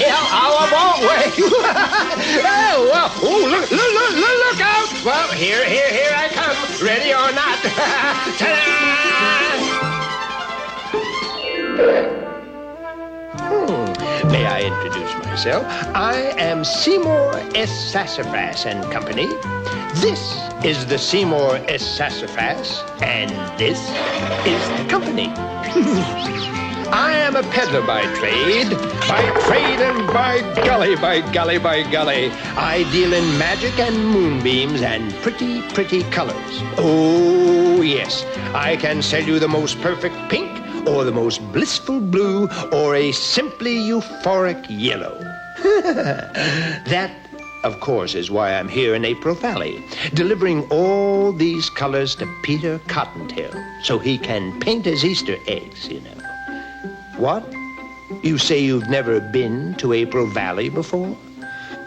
I won't wait. Look out. Well, here I come. Ready or not. Ta-da! May I introduce myself? I am Seymour S. Sassafras and Company. This is the Seymour S. Sassafras, and this is the company. I am a peddler by trade and by golly. I deal in magic and moonbeams and pretty, pretty colors. Oh, yes, I can sell you the most perfect pink, or the most blissful blue, or a simply euphoric yellow. That, of course, is why I'm here in April Valley, delivering all these colors to Peter Cottontail, so he can paint his Easter eggs, you know. What? You say you've never been to April Valley before?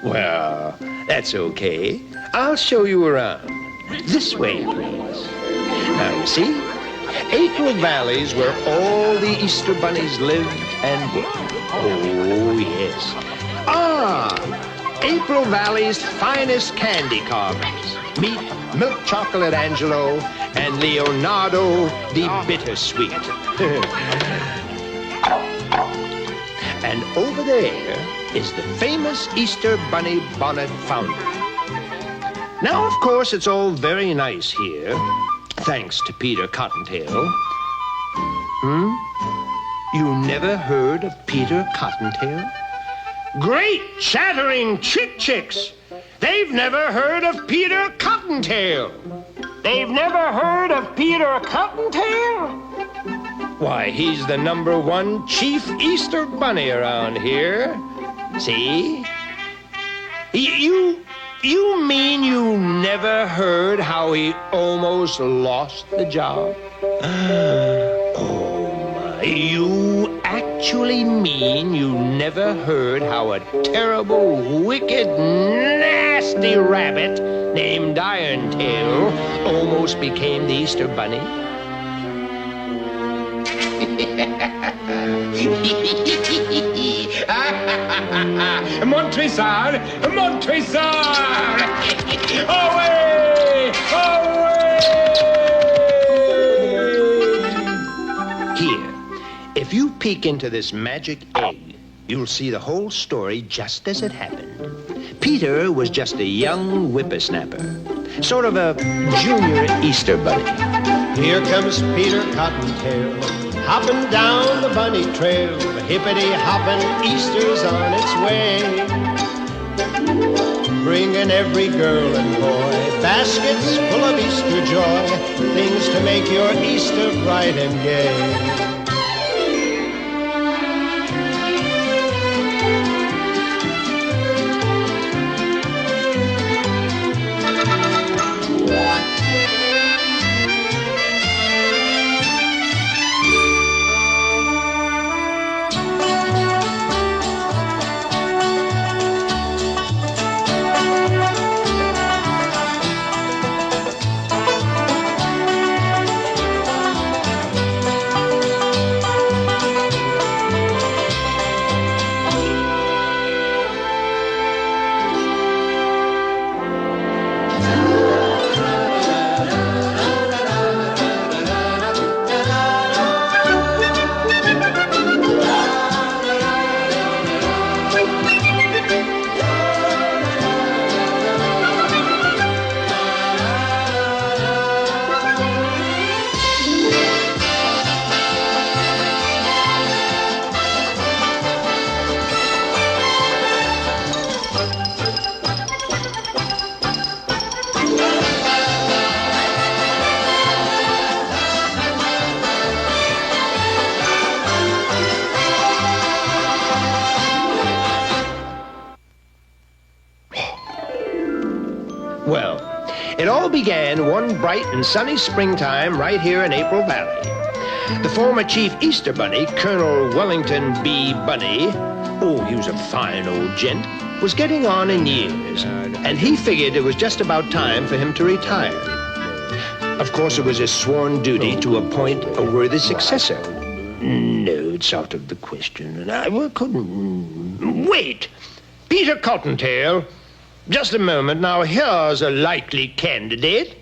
Well, that's okay. I'll show you around. This way, please. Now, you see? April Valley's where all the Easter bunnies live and work. Oh, yes. April Valley's finest candy carvings. Meet Milk Chocolate Angelo and Leonardo the Bittersweet. And over there is the famous Easter Bunny Bonnet Fountain. Now, of course, it's all very nice here, thanks to Peter Cottontail. You never heard of Peter Cottontail? Great chattering chicks! They've never heard of Peter Cottontail! They've never heard of Peter Cottontail? Why, he's the #1 chief Easter bunny around here. See? You mean you never heard how he almost lost the job? Oh, my. You actually mean you never heard how a terrible, wicked, nasty rabbit named Irontail almost became the Easter bunny? Montresor! Away! Here, if you peek into this magic egg, you'll see the whole story just as it happened. Peter was just a young whippersnapper, sort of a junior Easter bunny. Here comes Peter Cottontail, hopping down the bunny trail. The hippity-hopping Easter's on its way, bringing every girl and boy baskets full of Easter joy, things to make your Easter bright and gay. Well, it all began one bright and sunny springtime right here in April Valley. The former Chief Easter Bunny, Colonel Wellington B. Bunny, oh, he was a fine old gent, was getting on in years, and he figured it was just about time for him to retire. Of course, it was his sworn duty to appoint a worthy successor. No, it's out of the question, and I couldn't... Wait! Peter Cottontail, just a moment. Now, here's a likely candidate.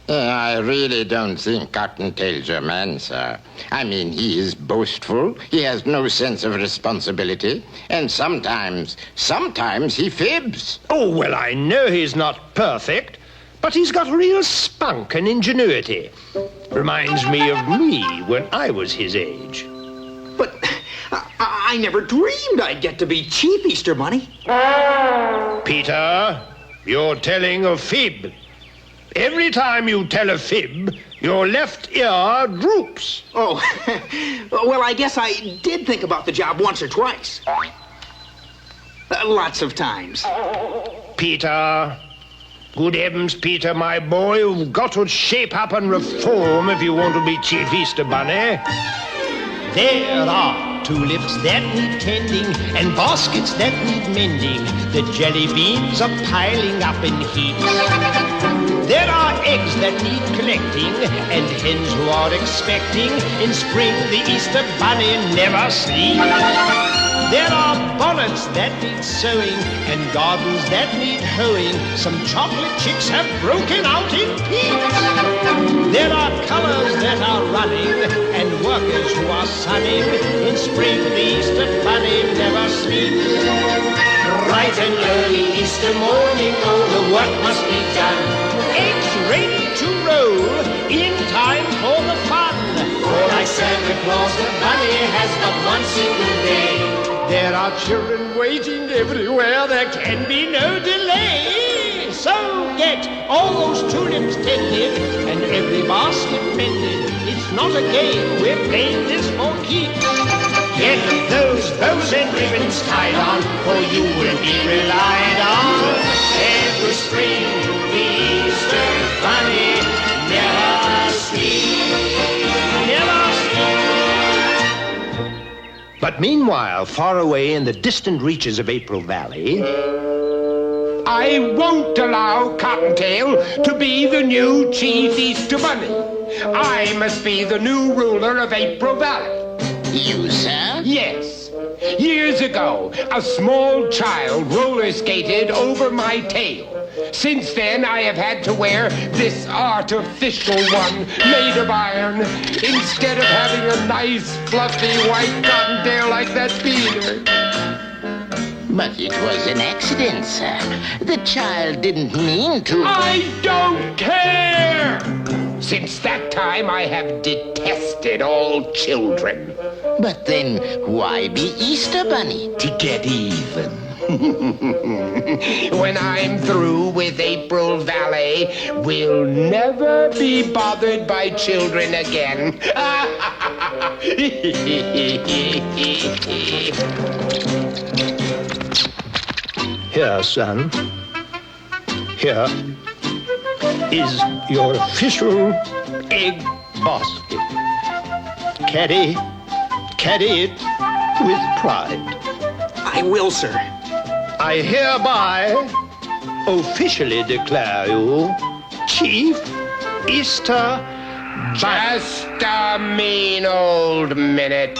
I really don't think Cottontail's your man, sir. I mean, he is boastful, he has no sense of responsibility, and sometimes he fibs. Oh, well, I know he's not perfect, but he's got real spunk and ingenuity. Reminds me of me when I was his age. But I never dreamed I'd get to be Chief Easter Bunny. Peter, you're telling a fib. Every time you tell a fib, your left ear droops. Oh, well, I guess I did think about the job once or twice. Lots of times. Peter, good heavens, Peter, my boy, you've got to shape up and reform if you want to be Chief Easter Bunny. There are tulips that need tending and baskets that need mending. The jelly beans are piling up in heaps. There are eggs that need collecting and hens who are expecting. In spring, the Easter Bunny never sleeps. There are bonnets that need sewing and gardens that need hoeing. Some chocolate chicks have broken out in peeps. There are colors that are running and workers who are sunning. In spring, the Easter Bunny never sleeps. Bright and early Easter morning, oh, the work must be done. Eggs ready to roll in time for the fun. For like Santa Claus, the bunny has but one single day. There are children waiting everywhere, there can be no delay. So get all those tulips tended and every basket mended. It's not a game, we're playing this for keeps. Get those bows and ribbons tied on, for you will be relied on. Every spring, the Easter Bunny never sleeps. Never sleeps. But meanwhile, far away in the distant reaches of April Valley... I won't allow Cottontail to be the new Chief Easter Bunny. I must be the new ruler of April Valley. You, sir? Yes. Years ago, a small child roller skated over my tail. Since then, I have had to wear this artificial one made of iron instead of having a nice, fluffy white cottontail like that Peter. But it was an accident, sir. The child didn't mean to... I don't care! Since that time, I have detested all children. But then, why be Easter Bunny? To get even. When I'm through with April Valley, we'll never be bothered by children again. Here, son. Here is your official egg basket. Carry it with pride. I will, sir. I hereby officially declare you Chief Easter Bunny. Just a mean old minute.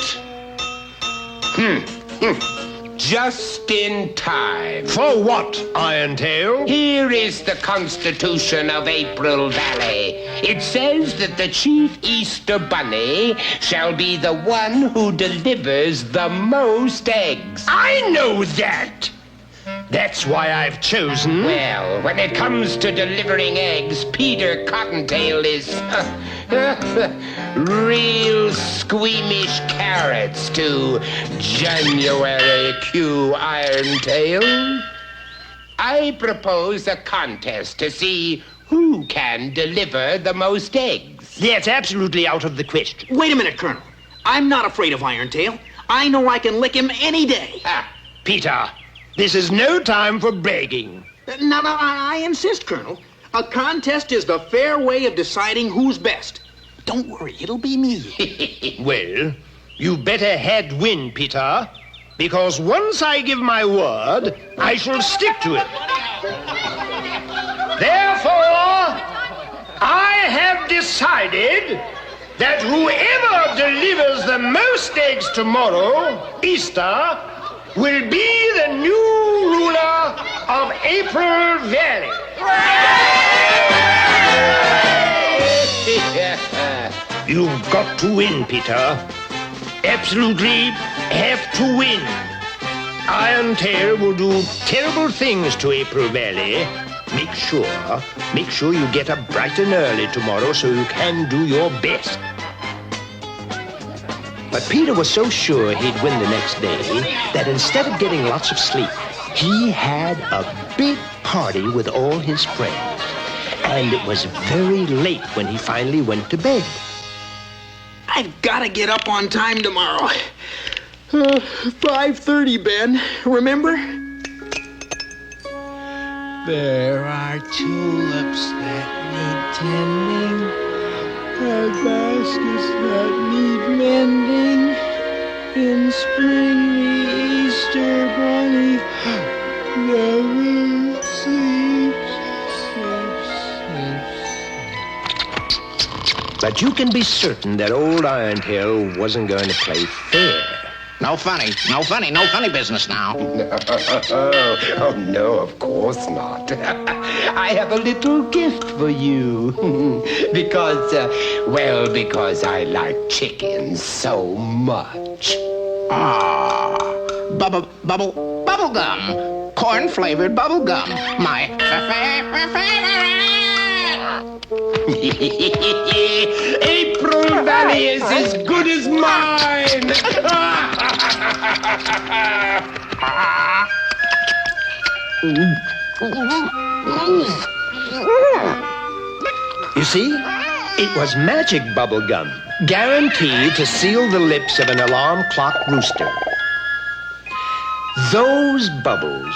Just in time. For what, Irontail? Here is the Constitution of April Valley. It says that the Chief Easter Bunny shall be the one who delivers the most eggs. I know that! That's why I've chosen... Well, when it comes to delivering eggs, Peter Cottontail is... real squeamish carrots to January Q Irontail. I propose a contest to see who can deliver the most eggs. That's absolutely out of the question. Wait a minute, Colonel. I'm not afraid of Irontail. I know I can lick him any day. Peter, this is no time for bragging. No, I insist, Colonel. A contest is the fair way of deciding who's best. Don't worry, it'll be me. Well, you better head win, Peter, because once I give my word, I shall stick to it. Therefore, I have decided that whoever delivers the most eggs tomorrow, Easter, will be the new ruler of April Valley. You've got to win, Peter. Absolutely have to win. Irontail will do terrible things to April Valley. Make sure you get up bright and early tomorrow so you can do your best. But Peter was so sure he'd win the next day that instead of getting lots of sleep, he had a big party with all his friends. And it was very late when he finally went to bed. I've got to get up on time tomorrow. 5:30, Ben. Remember? There are tulips that need tending, and baskets that need mending. In spring, the Easter bunny never sleeps. But you can be certain that old Irontail wasn't going to play fair. No funny business now. Oh, no, of course not. I have a little gift for you. because I like chickens so much. Bubble gum. Corn-flavored bubble gum. My favorite. April Valley is as good as mine. You see, it was magic bubble gum, guaranteed to seal the lips of an alarm clock rooster. Those bubbles,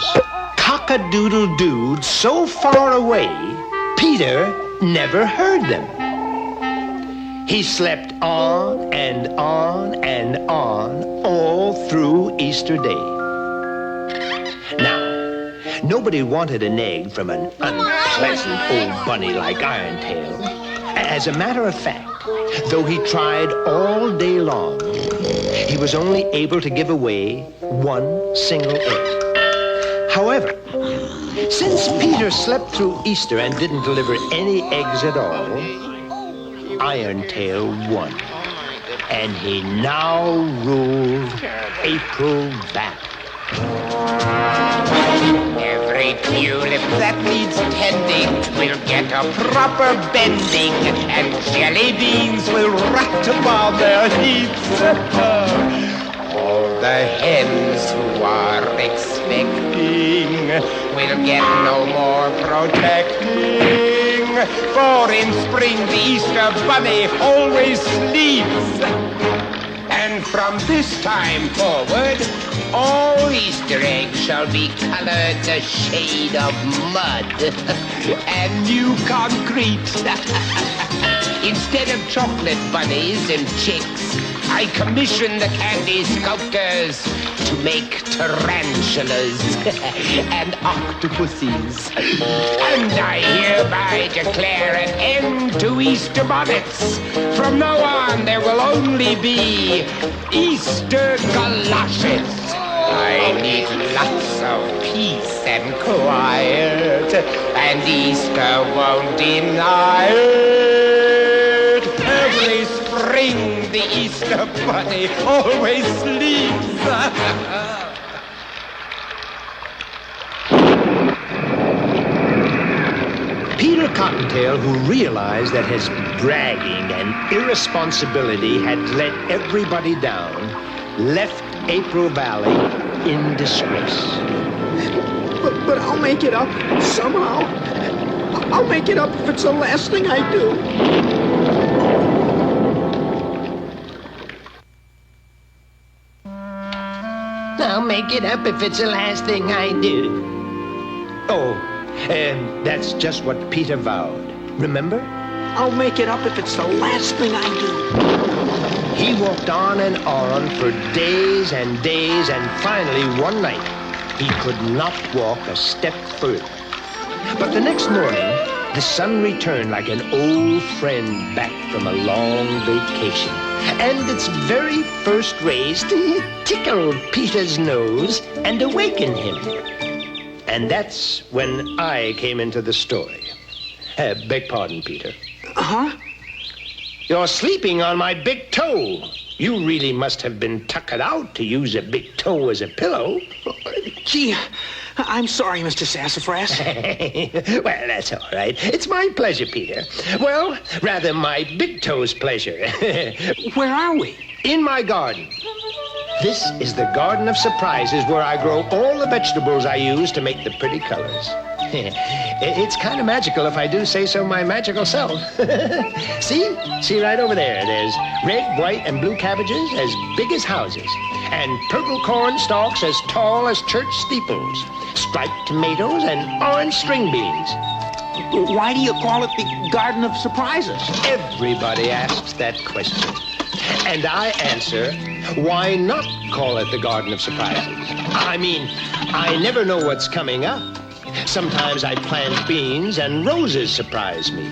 cock-a-doodle-dooed so far away, Peter never heard them. He slept on and on and on all through Easter Day. Now, nobody wanted an egg from an unpleasant old bunny like Irontail. As a matter of fact, though he tried all day long, he was only able to give away one single egg. However, since Peter slept through Easter and didn't deliver any eggs at all, Irontail won. And he now ruled April Valley. Every tulip that needs tending will get a proper bending, and jelly beans will rat upon their heaps. All the hens who are expecting will get no more protecting, for in spring the Easter bunny always sleeps. And from this time forward, all Easter eggs shall be colored a shade of mud and new concrete. Instead of chocolate bunnies and chicks, I commission the candy sculptors to make tarantulas and octopuses. And I hereby declare an end to Easter bonnets. From now on, there will only be Easter galoshes. I need lots of peace and quiet, and Easter won't deny it. Every spring, the Easter bunny always sleeps. Peter Cottontail, who realized that his bragging and irresponsibility had let everybody down, left April Valley in disgrace. But I'll make it up somehow. I'll make it up if it's the last thing I do. I'll make it up if it's the last thing I do. Oh, that's just what Peter vowed. Remember? I'll make it up if it's the last thing I do. He walked on and on for days and days, and finally one night he could not walk a step further. But the next morning, the sun returned like an old friend back from a long vacation. and its very first rays tickled Peter's nose and awakened him. And that's when I came into the story. Beg pardon, Peter. Huh? You're sleeping on my big toe. You really must have been tuckered out to use a big toe as a pillow. Gee, I'm sorry, Mr. Sassafras. Well, that's all right. It's my pleasure, Peter. Well, rather my big toe's pleasure. Where are we? In my garden. This is the Garden of Surprises where I grow all the vegetables I use to make the pretty colors. It's kind of magical if I do say so my magical self. See right over there. There's red, white, and blue cabbages as big as houses, and purple corn stalks as tall as church steeples, striped tomatoes, and orange string beans. Why do you call it the Garden of Surprises? Everybody asks that question. And I answer, why not call it the Garden of Surprises? I mean, I never know what's coming up. Sometimes I plant beans and roses surprise me.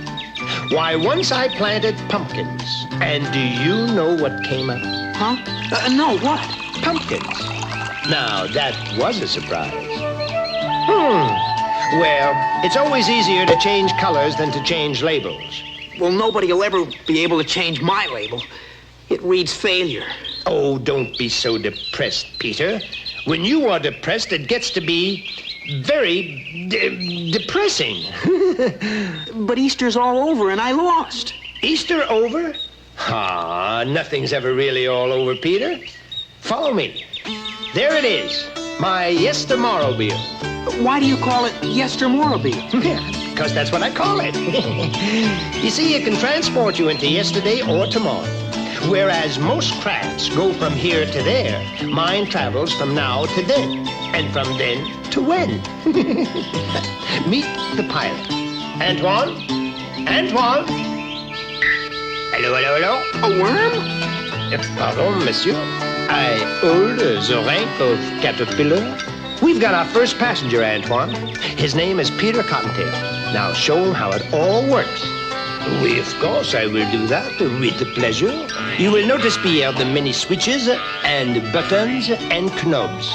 Why, once I planted pumpkins. And do you know what came up? Huh? No, what? Pumpkins. Now, that was a surprise. Well, it's always easier to change colors than to change labels. Well, nobody will ever be able to change my label. It reads failure. Oh, don't be so depressed, Peter. When you are depressed, it gets to be very depressing. But Easter's all over and I lost. Easter over? Nothing's ever really all over, Peter. Follow me. There it is, my yestermorrowmobile. Why do you call it yestermorrowmobile? Because that's what I call it. You see, it can transport you into yesterday or tomorrow. Whereas most crafts go from here to there, mine travels from now to then, and from then to when. Meet the pilot. Antoine? Antoine? Hello, hello, hello? A worm? Pardon, monsieur. I hold the rank of caterpillar. We've got our first passenger, Antoine. His name is Peter Cottontail. Now show him how it all works. Oui, of course, I will do that with pleasure. You will notice, Pierre, the many switches and buttons and knobs.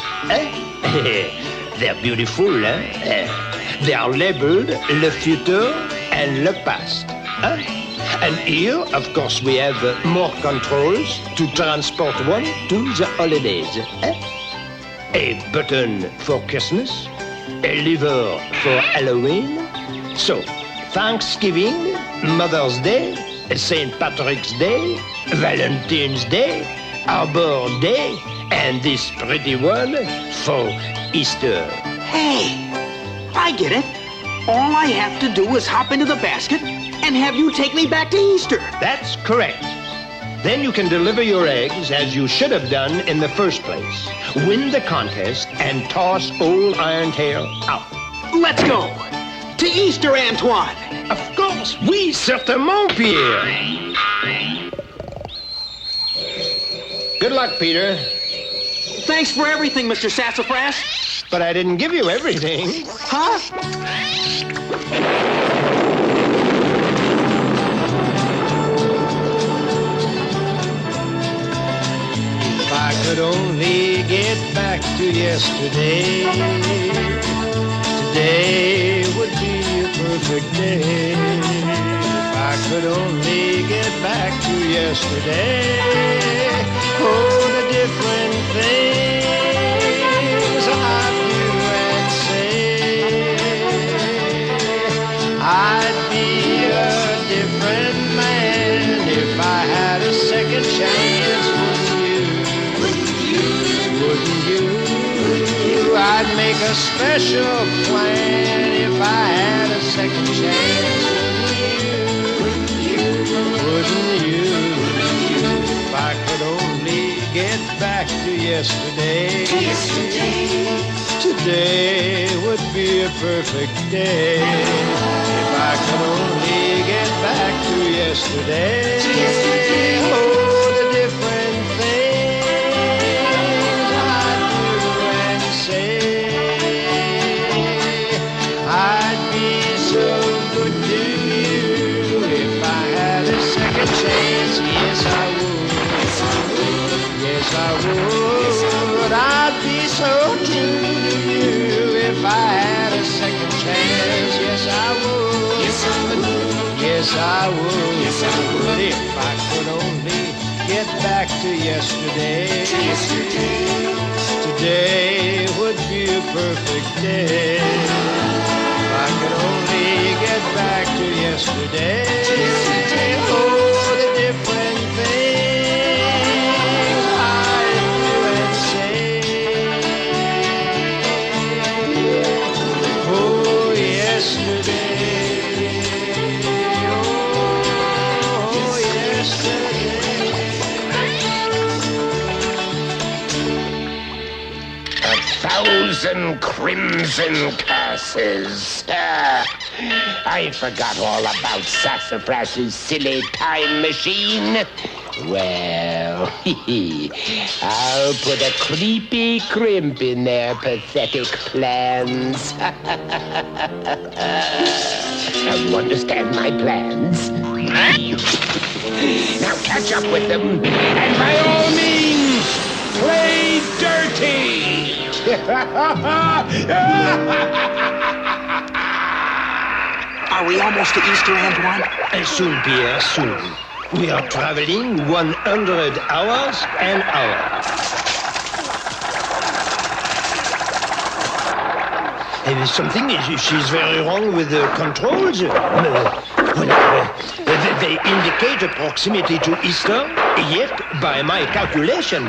They're beautiful, eh? They are labeled le futur and le past. And here, of course, we have more controls to transport one to the holidays. A button for Christmas, a lever for Halloween. So, Thanksgiving, Mother's Day, St. Patrick's Day, Valentine's Day, Arbor Day, and this pretty one for Easter. Hey, I get it. All I have to do is hop into the basket and have you take me back to Easter. That's correct. Then you can deliver your eggs as you should have done in the first place. Win the contest and toss old Irontail out. Let's go. To Easter, Antoine. Of course, oui, certainement, Pierre. Good luck, Peter. Thanks for everything, Mr. Sassafras. But I didn't give you everything. Huh? If I could only get back to yesterday, today would be a perfect day. If I could only get back to yesterday, oh, the different things I'd do and say. I'd be a different man if I had a second chance. Wouldn't you? I'd make a special plan if I had a second chance. Wouldn't you? If I could only get back to yesterday. Today would be a perfect day. If I could only get back to yesterday. Oh, the different things I'd do and say. I'd be so good to you if I had a second chance. Yes, I would. would. I'd be so true to you if I had a second chance. Yes, I would. Yes, I would. Yes, I would. Yes, I would. If I could only get back to yesterday. Today would be a perfect day. If I could only get back to yesterday. Oh, the different things I do and say. Oh, yesterday. Oh, yesterday. 1,000 crimson curses. I forgot all about Sassafras's silly time machine. Well, I'll put a creepy crimp in their pathetic plans. Now you understand my plans? Now catch up with them, and by all means, play dirty! Are we almost to Easter, Antoine? Soon, Pierre, soon. We are traveling 100 hours an hour. She's very wrong with the controls. They indicate a proximity to Easter, yet, by my calculation,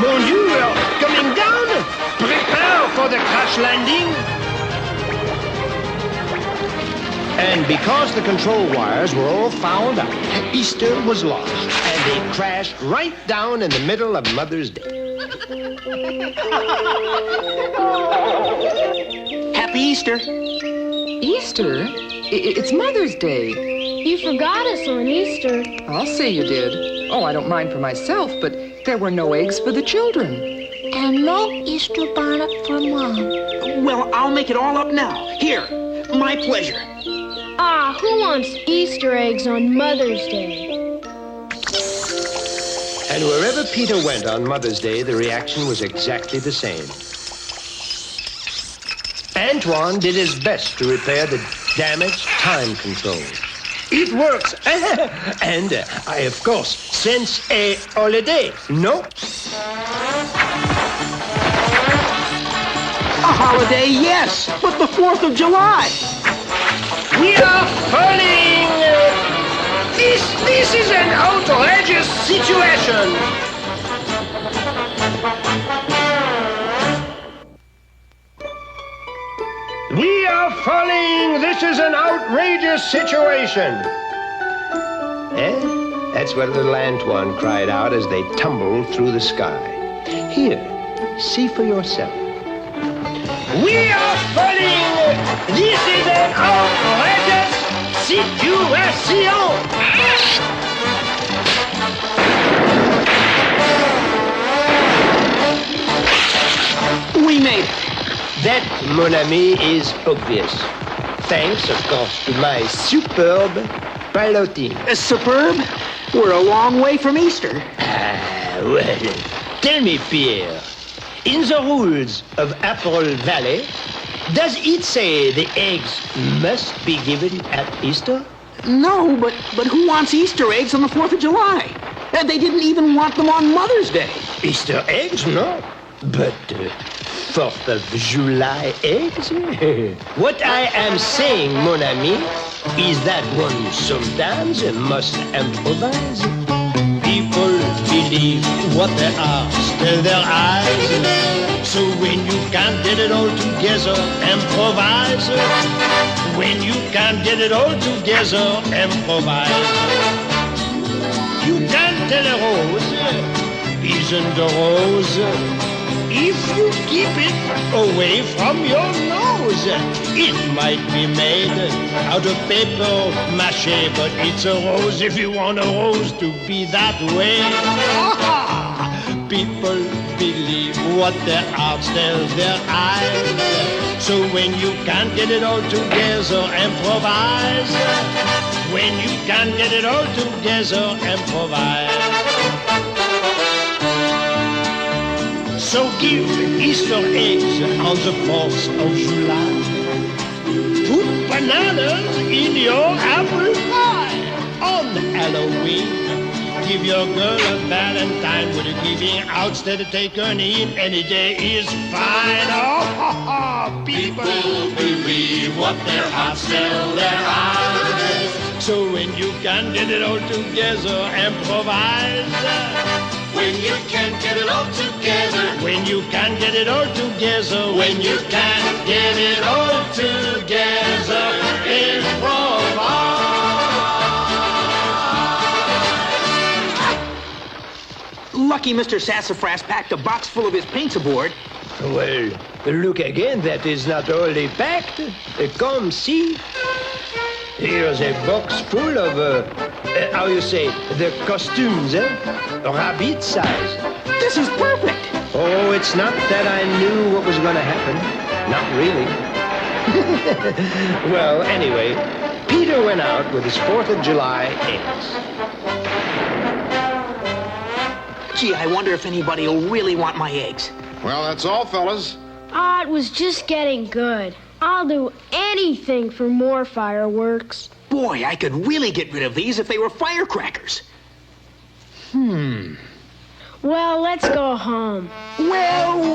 Mon Dieu, we are coming down. Prepare for the crash landing. And because the control wires were all fouled up, Easter was lost, and they crashed right down in the middle of Mother's Day. Happy Easter. Easter? It's Mother's Day. You forgot us on Easter. I'll say you did. Oh, I don't mind for myself, but there were no eggs for the children. And no Easter bonnet for Mom. Well, I'll make it all up now. Here, my pleasure. Ah, who wants Easter eggs on Mother's Day? And wherever Peter went on Mother's Day, the reaction was exactly the same. Antoine did his best to repair the damaged time control. It works! And I, of course, sense a holiday, no? A holiday, yes, but the 4th of July. We are falling! This is an outrageous situation! We are falling! This is an outrageous situation! That's what little Antoine cried out as they tumbled through the sky. Here, see for yourself. We are falling! This is an outrageous situation! We made it. That, mon ami, is obvious. Thanks, of course, to my superb piloting. Superb? We're a long way from Easter. Well, tell me, Pierre, in the rules of Apple Valley, does it say the eggs must be given at Easter? No, but who wants Easter eggs on the 4th of July? They didn't even want them on Mother's Day. Easter eggs, no. But 4th of July eggs? What I am saying, mon ami, is that one sometimes must improvise. People believe what they are, still their eyes. So when you can't get it all together, improvise. When you can't get it all together, improvise. You can't tell a rose isn't a rose if you keep it away from your nose. It might be made out of paper mache, but it's a rose if you want a rose to be that way. People believe what their hearts tell their eyes. So when you can't get it all together, improvise. When you can't get it all together, improvise. So give Easter eggs on the 4th of July. Put bananas in your apple pie on Halloween. Give your girl a Valentine with a giving out instead of take her in. Any day is fine. Oh, people believe what their hearts tell their eyes. So when you can get it all together, improvise. When you can get it all together. When you can get it all together. When you can get it all together, improvise. Lucky Mr. Sassafras packed a box full of his paints aboard. Well, look again, that is not only packed. Come, see. Here's a box full of, how you say, the costumes, rabbit size. This is perfect. Oh, it's not that I knew what was going to happen. Not really. Well, anyway, Peter went out with his 4th of July eggs. Gee, I wonder if anybody will really want my eggs. Well, that's all, fellas. Ah, it was just getting good. I'll do anything for more fireworks. Boy, I could really get rid of these if they were firecrackers. Well, let's go home. Well.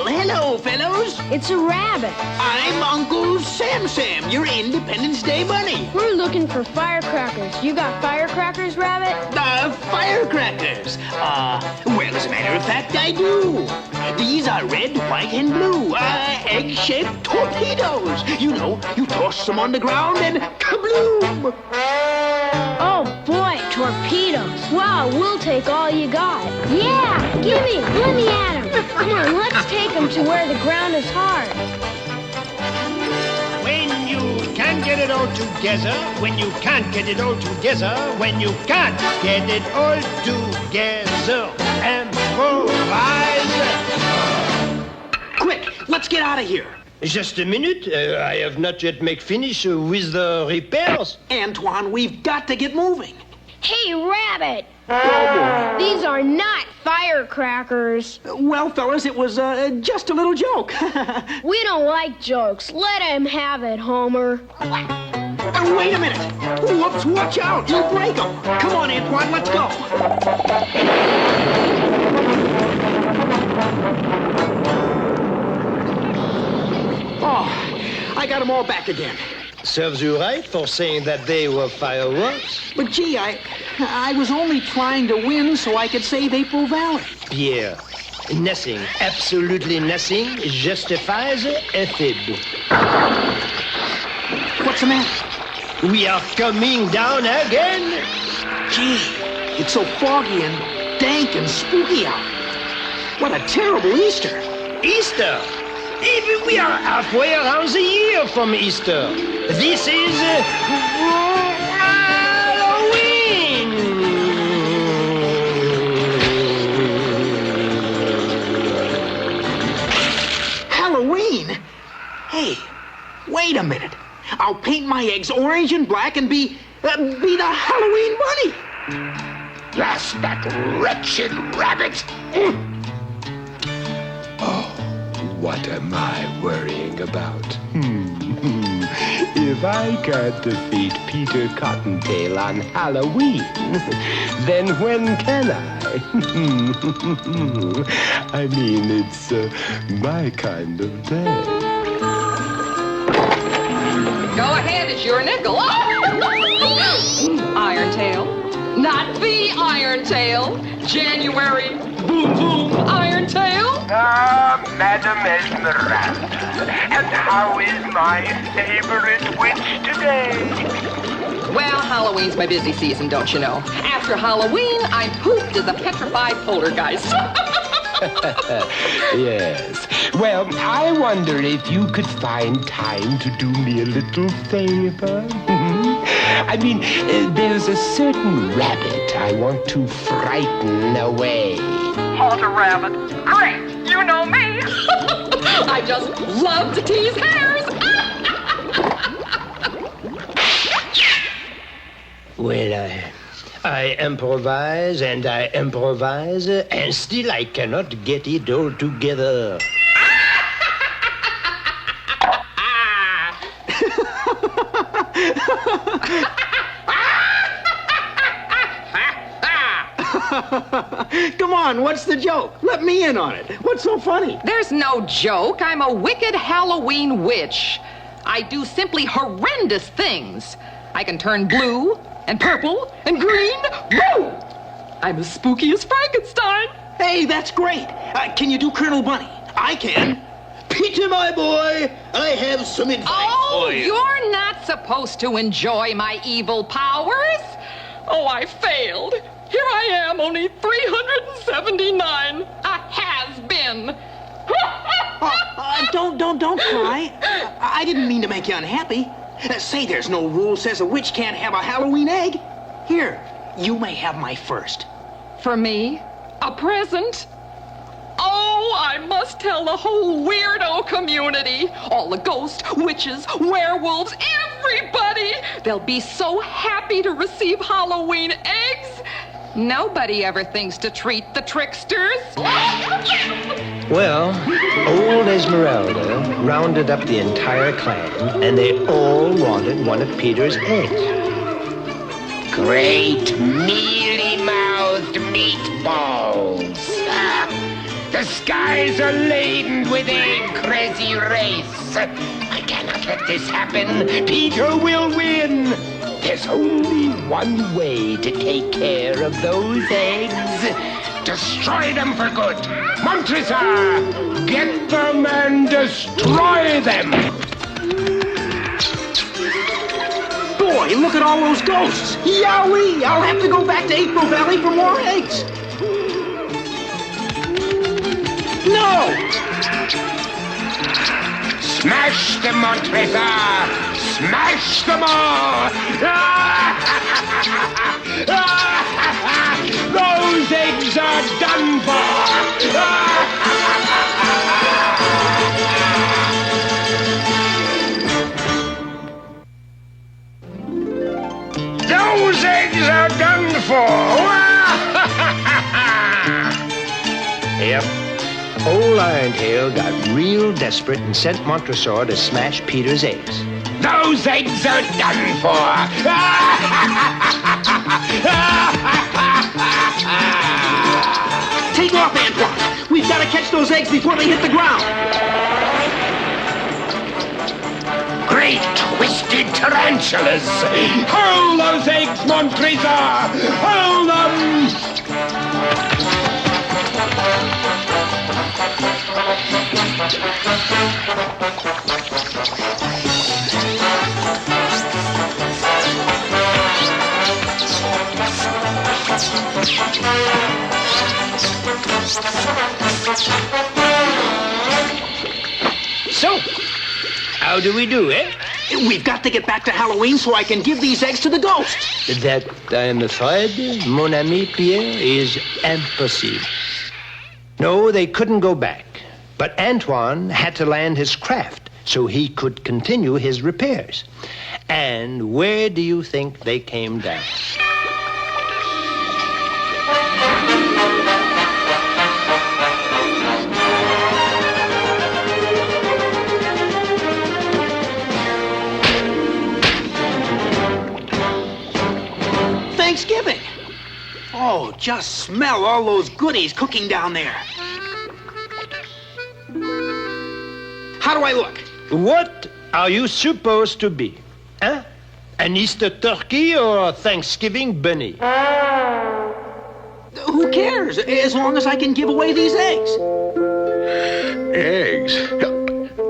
Hello, fellows. It's a rabbit. I'm Uncle Sam, your Independence Day bunny. We're looking for firecrackers. You got firecrackers, Rabbit? Firecrackers. Well, as a matter of fact, I do. These are red, white, and blue. Egg-shaped torpedoes. You know, you toss them on the ground and kabloom. Oh, boy, torpedoes. Wow, we'll take all you got. Yeah, gimme. Let me at 'em. Come on, let's take them to where the ground is hard. When you can get it all together, when you can't get it all together, when you can't get it all together, improvise. Quick, let's get out of here. Just a minute. I have not yet made finish with the repairs. Antoine, we've got to get moving. Hey, Rabbit. These are not firecrackers. Well, fellas, it was just a little joke. We don't like jokes. Let him have it, Homer. Wait a minute. Whoops, watch out. You'll break them. Come on, Antoine, let's go. Oh, I got them all back again. Serves you right for saying that they were fireworks. But gee, I was only trying to win so I could save April Valley. Pierre, nothing, absolutely nothing justifies a fib. What's the matter? We are coming down again. Gee, it's so foggy and dank and spooky out. What a terrible Easter. Easter? Even we are halfway around the year from Easter. This is Halloween. Halloween? Hey, wait a minute. I'll paint my eggs orange and black and be the Halloween bunny. Yes, that wretched rabbit. What am I worrying about? If I can't defeat Peter Cottontail on Halloween, then when can I? I mean, it's my kind of day. Go ahead, it's your nickel. Irontail. Not the Irontail. January. Boom, boom, Irontail. Madam Esmeralda. And how is my favorite witch today? Well, Halloween's my busy season, don't you know? After Halloween, I'm pooped as a petrified poltergeist. Yes. Well, I wonder if you could find time to do me a little favor. I mean, there's a certain rabbit I want to frighten away. Haunt a rabbit. Great! You know me! I just love to tease hares. Well, I improvise and I improvise, and still I cannot get it all together. Come on, what's the joke? Let me in on it. What's so funny? There's no joke. I'm a wicked Halloween witch. I do simply horrendous things. I can turn blue and purple and green. Woo! I'm as spooky as Frankenstein. Hey, that's great. Can you do Colonel Bunny? I can. Peter, my boy, I have some advice for you. You're not supposed to enjoy my evil powers. Oh, I failed. Here I am, only 379. A has-been. Don't cry. I didn't mean to make you unhappy. Say there's no rule says a witch can't have a Halloween egg. Here, you may have my first. For me? A present? Oh, I must tell the whole weirdo community. All the ghosts, witches, werewolves, everybody. They'll be so happy to receive Halloween eggs. Nobody ever thinks to treat the tricksters. Well, old Esmeralda rounded up the entire clan, and they all wanted one of Peter's eggs. Great mealy-mouthed meatballs. The skies are laden with egg-crazy race. I cannot let this happen. Peter will win. There's only one way to take care of those eggs. Destroy them for good. Montresor, get them and destroy them. Boy, look at all those ghosts. Yowee! I'll have to go back to April Valley for more eggs. No! Smash them, Montresor! Smash them all! Those eggs are done for! Those eggs are done for! Yep. Old Irontail got real desperate and sent Montresor to smash Peter's eggs. Those eggs are done for! Take off, Antoine. We've got to catch those eggs before they hit the ground. Great twisted tarantulas! Hurl those eggs, Montresor! Hurl them! So, how do we do, eh? We've got to get back to Halloween so I can give these eggs to the ghosts. That, I'm afraid, mon ami Pierre, is impossible. No, they couldn't go back. But Antoine had to land his craft so he could continue his repairs. And where do you think they came down? Thanksgiving. Oh, just smell all those goodies cooking down there. How do I look? What are you supposed to be? Huh? An Easter turkey or a Thanksgiving bunny? Who cares, as long as I can give away these eggs? Eggs?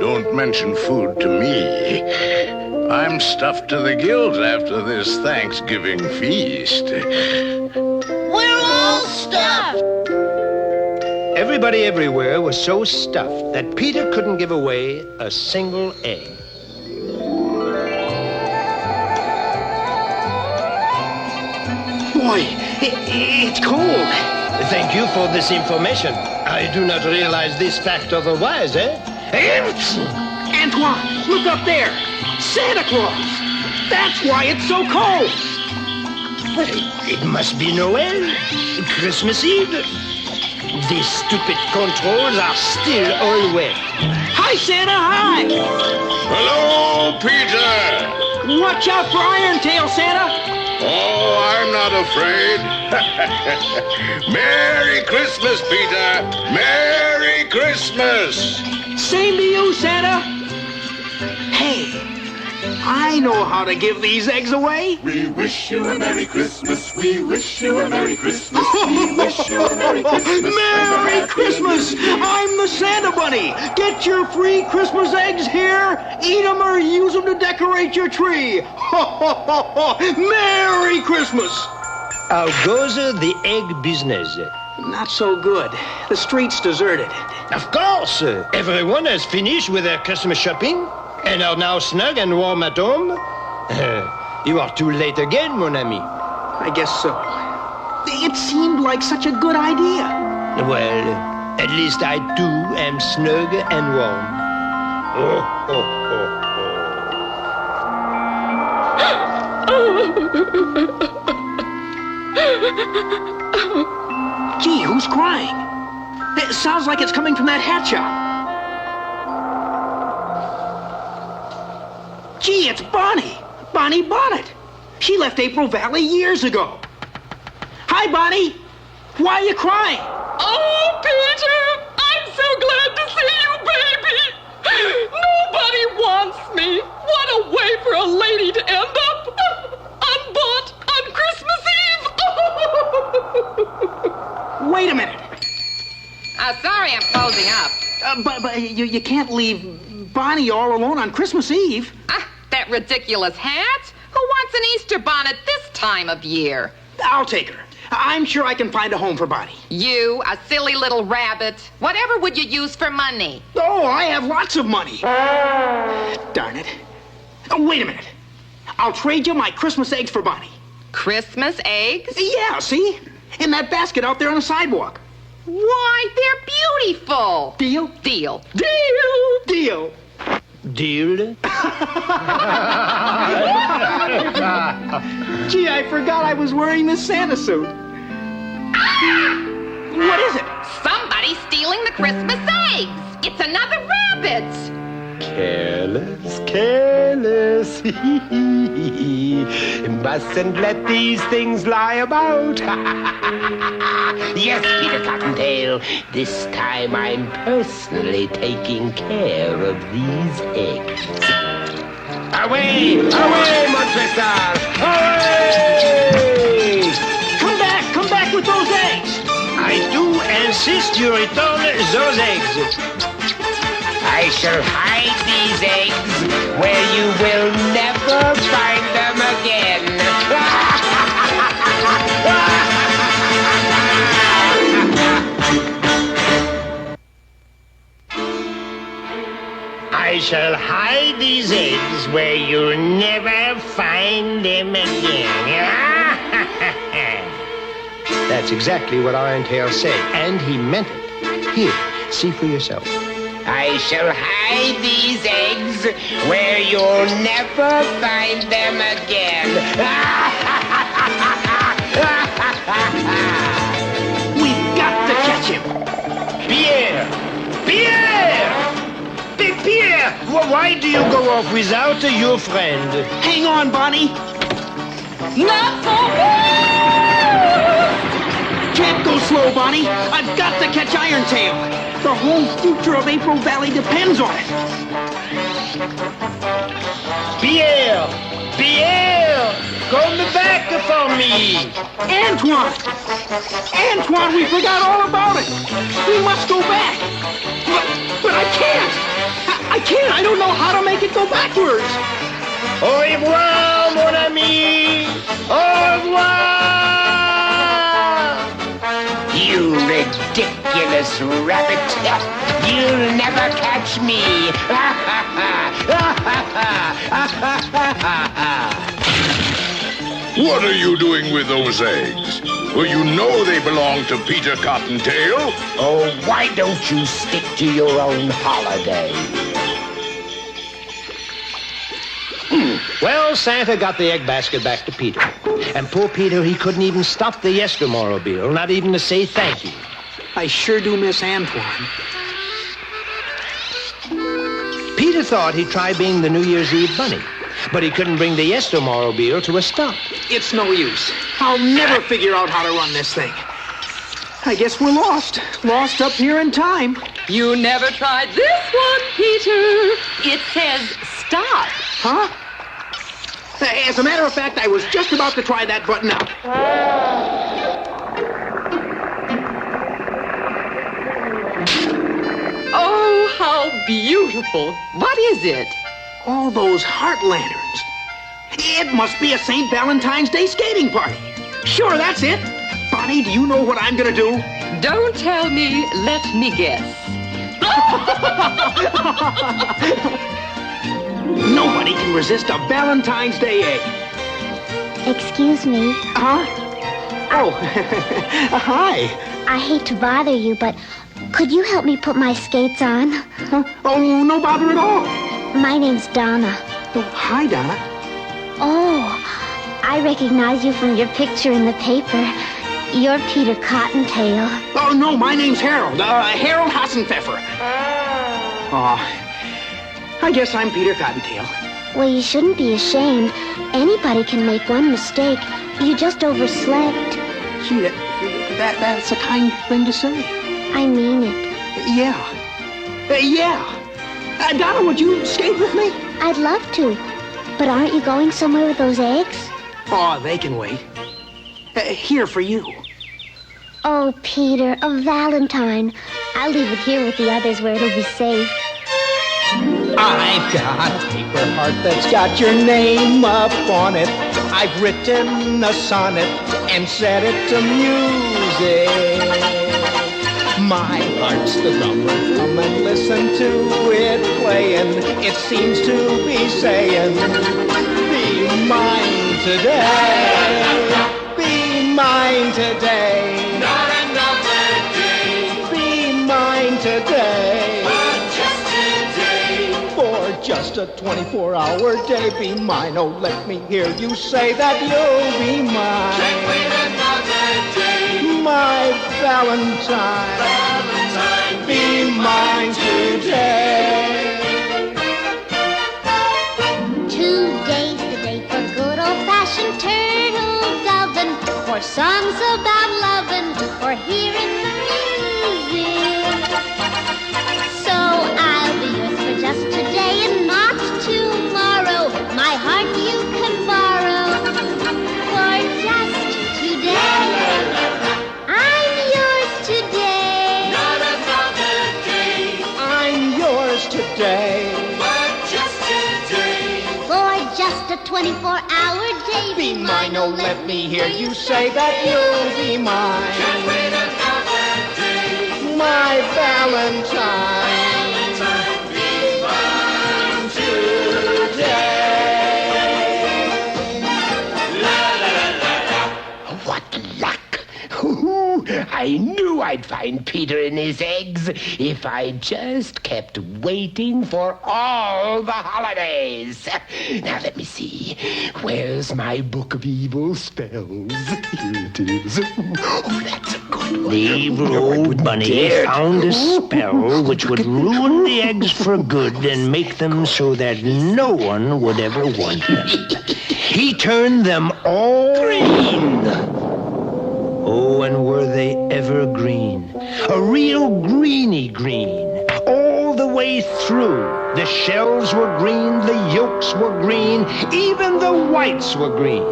Don't mention food to me. I'm stuffed to the gills after this Thanksgiving feast. We're all stuffed. Everybody everywhere was so stuffed that Peter couldn't give away a single egg. Boy, it's cold. Thank you for this information. I do not realize this fact otherwise, eh? Antoine, look up there. Santa Claus. That's why it's so cold. It must be Noel, Christmas Eve. These stupid controls are still all wet. Hi, Santa, hi! Hello, Peter! Watch out for Irontail, Santa! Oh, I'm not afraid. Merry Christmas, Peter! Merry Christmas! Same to you, Santa! Hey, I know how to give these eggs away. We wish you a Merry Christmas. We wish you a Merry Christmas. We wish you a Merry Christmas. Merry Christmas! I'm the Santa Bunny. Get your free Christmas eggs here. Eat them or use them to decorate your tree. Merry Christmas! How goes the egg business? Not so good. The street's deserted. Of course! Everyone has finished with their Christmas shopping and are now snug and warm at home. You are too late again, mon ami. I guess so. It seemed like such a good idea. Well, at least I too am snug and warm. Gee, who's crying? It sounds like it's coming from that hat shop. Gee, it's Bonnie. Bonnie Bonnet. She left April Valley years ago. Hi, Bonnie. Why are you crying? Oh, Peter, I'm so glad to see you, baby. Nobody wants me. What a way for a lady to end up unbought on Christmas Eve. Wait a minute. Sorry, I'm closing up. But you can't leave Bonnie all alone on Christmas Eve. That ridiculous hat? Who wants an Easter bonnet this time of year? I'll take her. I'm sure I can find a home for Bonnie. You, a silly little rabbit. Whatever would you use for money? Oh, I have lots of money. Darn it. Oh, wait a minute. I'll trade you my Christmas eggs for Bonnie. Christmas eggs? Yeah, see? In that basket out there on the sidewalk. Why, they're beautiful. Deal? Deal. Deal! Deal! Deal? Gee, I forgot I was wearing this Santa suit. What is it? Somebody's stealing the Christmas eggs. It's another rabbit. Careless, careless. Mustn't let these things lie about. Yes, Peter Cottontail. This time I'm personally taking care of these eggs. Away! Away, Montresor! Away! Come back with those eggs! I do insist you return those eggs. I shall hide these eggs where you will never find them again. I shall hide these eggs where you'll never find them again. That's exactly what Irontail said, and he meant it. Here, see for yourself. I shall hide these eggs where you'll never find them again. We've got to catch him. Pierre! Pierre! Pierre! Why do you go off without your friend? Hang on, Bonnie. Not so fast! Can't go slow, Bonnie. I've got to catch Irontail. The whole future of April Valley depends on it. Pierre! Pierre! Come back for me! Antoine! Antoine, we forgot all about it. We must go back. But I can't. I can't. I don't know how to make it go backwards. Au revoir, mon ami! Au revoir! You ridiculous rabbit. You'll never catch me. What are you doing with those eggs? Well, you know they belong to Peter Cottontail. Oh, why don't you stick to your own holiday? Well, Santa got the egg basket back to Peter. And poor Peter, he couldn't even stop the Yestermorrowmobile, not even to say thank you. I sure do miss Antoine. Peter thought he'd try being the New Year's Eve bunny, but he couldn't bring the Yestermorrowmobile to a stop. It's no use. I'll never figure out how to run this thing. I guess we're lost. Lost up here in time. You never tried this one, Peter. It says stop. Huh? As a matter of fact, I was just about to try that button out. Oh, how beautiful. What is it? All those heart lanterns. It must be a St. Valentine's Day skating party. Sure, that's it. Bonnie, do you know what I'm gonna do? Don't tell me. Let me guess. Nobody can resist a Valentine's Day egg. Excuse me. Huh? Oh, hi. I hate to bother you, but could you help me put my skates on? Huh? Oh, no bother at all. My name's Donna. Oh, hi, Donna. Oh, I recognize you from your picture in the paper. You're Peter Cottontail. Oh, no, my name's Harold. Harold Hassenpfeffer. Oh, I guess I'm Peter Cottontail. Well, you shouldn't be ashamed. Anybody can make one mistake. You just overslept. Gee, that's a kind thing to say. I mean it. Yeah. Donna, would you skate with me? I'd love to. But aren't you going somewhere with those eggs? Oh, they can wait. Here for you. Oh, Peter, a Valentine. I'll leave it here with the others where it'll be safe. I've got a paper heart that's got your name up on it. I've written a sonnet and set it to music. My heart's the drummer, come and listen to it playing. It seems to be saying, be mine today. Be mine today. Not another day. Be mine today. But just today. For just a 24-hour day, be mine. Oh, let me hear you say that you'll be mine. Can't wait another day. My Valentine. Valentine, be mine today. Today's the day for good old-fashioned turtle dovin', for songs about lovin', for hearing the music. So I'll be yours for just today and not tomorrow. My heart you can borrow for just today. I'm yours today. Not another day. I'm yours today. But just today. For just a 24-hour day. Be mine, oh, let me hear you say that you'll be mine. Can't wait another day. My Valentine. Valentine, be mine today. La la la la la. What luck! Ooh, I knew I'd find Peter in his eggs if I just kept waiting for all the holidays. Now let me see. Where's my book of evil spells? Here it is. Oh, that's a good one. The evil old bunny found a spell which would ruin the eggs for good and make them so that no one would ever want them. He turned them all green. Oh, and were they ever green? A real greeny green. All the way through. The shells were green, the yolks were green, even the whites were green.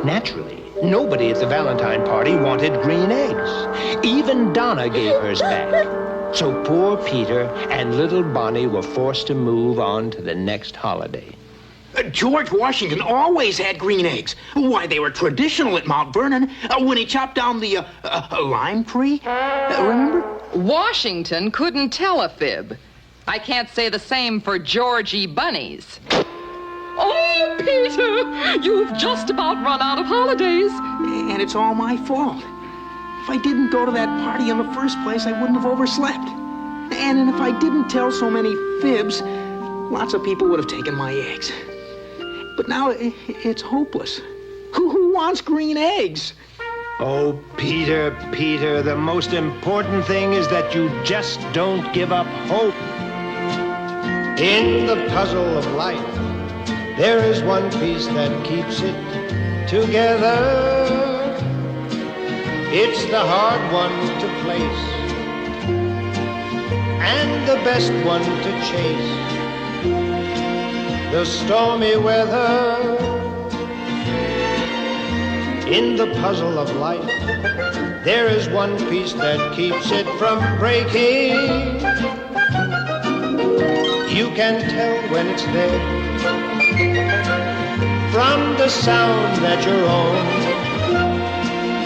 Naturally, nobody at the Valentine party wanted green eggs. Even Donna gave hers back. So poor Peter and little Bonnie were forced to move on to the next holiday. George Washington always had green eggs. Why, they were traditional at Mount Vernon when he chopped down the lime tree. Remember? Washington couldn't tell a fib. I can't say the same for Georgie bunnies. Oh, Peter, you've just about run out of holidays. And it's all my fault. If I didn't go to that party in the first place, I wouldn't have overslept. And if I didn't tell so many fibs, lots of people would have taken my eggs. But now it's hopeless. Who wants green eggs? Oh, Peter, the most important thing is that you just don't give up hope. In the puzzle of life, there is one piece that keeps it together. It's the hard one to place and the best one to chase. The stormy weather. In the puzzle of life, there is one piece that keeps it from breaking. You can tell when it's there from the sound that your own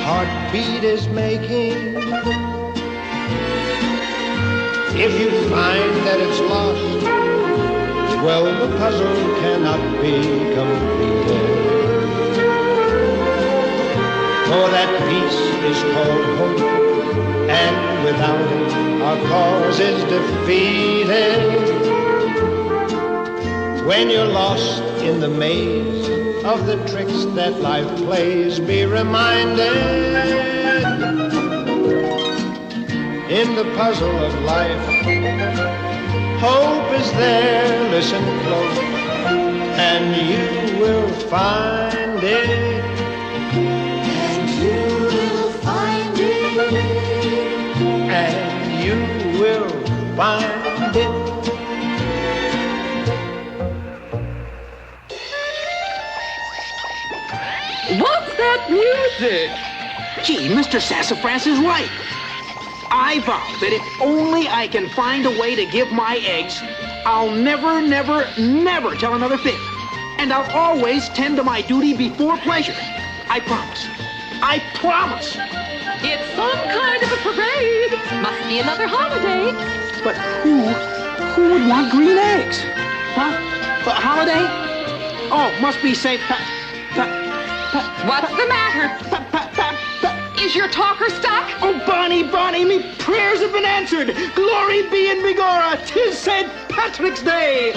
heartbeat is making. If you find that it's lost, well, the puzzle cannot be completed. For that piece is called hope, and without it, our cause is defeated. When you're lost in the maze of the tricks that life plays, be reminded, in the puzzle of life, hope is there, listen close, and you will find it. And you will find it. What's that music? Gee, Mr. Sassafras is right. I vow that if only I can find a way to give my eggs, I'll never, never, never tell another fib. And I'll always tend to my duty before pleasure. I promise. I promise. It's some kind of a parade. Must be another holiday. But who would want green eggs? Huh? A holiday? Oh, must be St. What's the matter? Is your talker stuck? Oh, Bonnie, me prayers have been answered. Glory be in Megora. 'Tis St. Patrick's Day.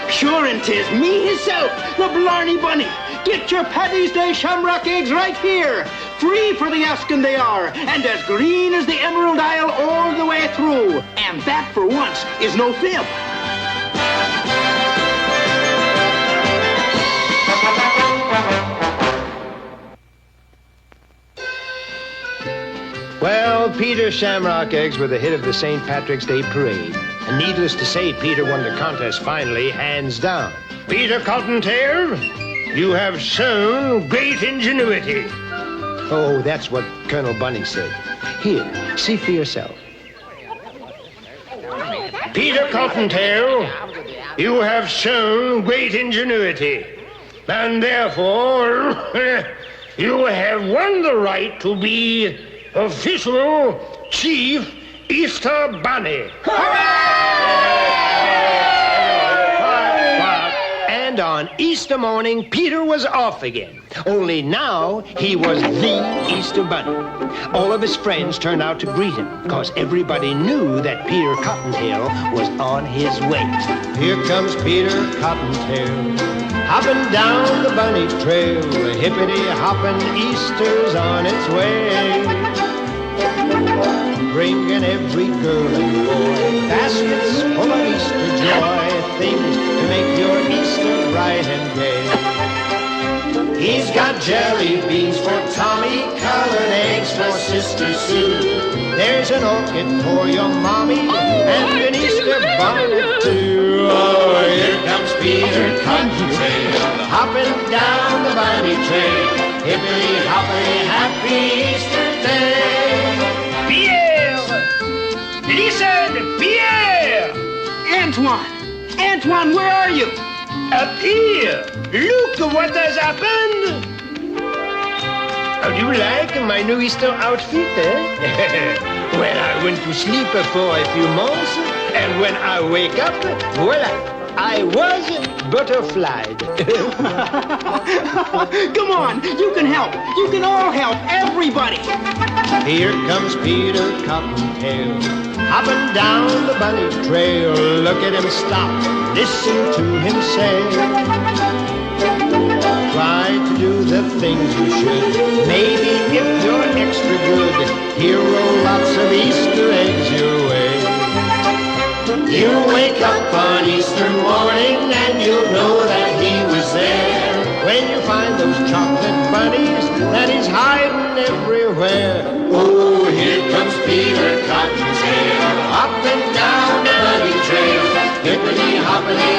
Sure and 'tis me hisself, the Blarney Bunny. Get your Paddy's Day shamrock eggs right here. Free for the asking they are, and as green as the Emerald Isle all the way through. And that, for once, is no fib. Well, Peter's shamrock eggs were the hit of the St. Patrick's Day parade. And needless to say, Peter won the contest finally, hands down. Peter Cottontail, you have shown great ingenuity. Oh, that's what Colonel Bunny said. Here, see for yourself. Peter Cottontail, you have shown great ingenuity. And therefore, you have won the right to be official Chief Easter Bunny. And on Easter morning, Peter was off again. Only now, he was the Easter Bunny. All of his friends turned out to greet him, because everybody knew that Peter Cottontail was on his way. Here comes Peter Cottontail, hopping down the bunny trail. The hippity-hopping Easter's on its way. Bringing every girl and boy baskets full of Easter joy, things to make your Easter bright and gay. He's got jelly beans for Tommy, colored eggs for Sister Sue. There's an orchid for your mommy, and an Easter bonnet too. Oh, here comes Peter Cottontail, hopping down the bunny trail. Hippity-hoppity, happy Easter Day. Listen, Pierre! Antoine, where are you? Up here. Look what has happened. How do you like my new Easter outfit, eh? Well, I went to sleep for a few months, and when I wake up, voila, I was butterflied. Come on, you can help. You can all help. Everybody. Here comes Peter Cottontail, hopping down the bunny trail. Look at him stop, listen to him say. Try to do the things you should. Maybe if you're extra good, he'll roll lots of Easter eggs your way. You'll wake up on Easter morning and you'll know that he was there. When you find those chocolate bunnies that he's hiding everywhere. Oh, here comes Peter Cottontail, hopping down the bunny trail. Hippity hoppity